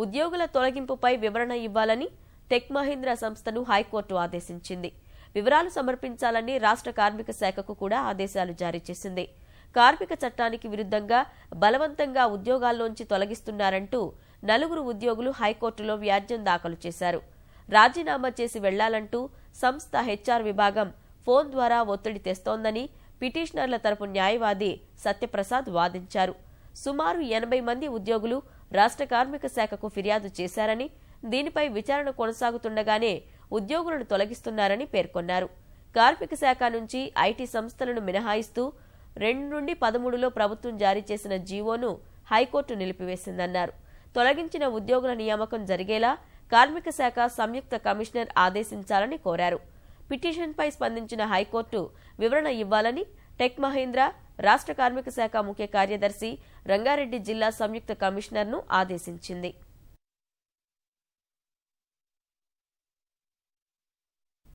ఉద్యోగుల తొలగింపుపై వివరణ ఇవ్వాలని టెక్ మహీంద్రా సంస్థను హైకోర్టు ఆదేశించింది. వివరాలు సమర్పించాలని రాష్ట్ర కార్మిక శాఖకు కూడా ఆదేశాలు జారీ చేసింది. కార్మిక చట్టానికి విరుద్ధంగా బలవంతంగా ఉద్యోగాల్లోంచి తొలగిస్తున్నారంటూ 4 ఉద్యోగులు హైకోర్టులో వ్యాజ్యం దాఖలు చేశారు. రాజీనామా చేసి వెళ్లాలంటూ సంస్థ హెచ్ఆర్ విభాగం ఫోన్ ద్వారా ఒత్తిడి తెస్తోందని పిటిషనర్ల తరపు న్యాయవాది సత్యప్రసాద్ వాదించారు. సుమారు 80 మంది ఉద్యోగులు రాష్ట్ర కార్మిక శాఖకు ఫిర్యాదు చేశారని, దీనిపై విచారణ కొనసాగుతుండగానే ఉద్యోగులను తొలగిస్తున్నారని పేర్కొన్నారు. కార్మిక శాఖ నుంచి ఐటీ సంస్థలను మినహాయిస్తూ 2 నుండి 13లో ప్రభుత్వం జారీ చేసిన జీవోను హైకోర్టు నిలిపివేసిందన్నారు. తొలగించిన ఉద్యోగుల నియామకం జరిగేలా కార్మిక శాఖ సంయుక్త కమిషనర్ ఆదేశించాలని కోరారు. పిటిషన్పై స్పందించిన హైకోర్టు వివరణ ఇవ్వాలని టెక్ మహీంద్రా, రాష్ట్ర కార్మిక శాఖ ముఖ్య కార్యదర్శి రంగారెడ్డి జిల్లా సంయుక్త కమిషనర్ను ఆదేశించింది.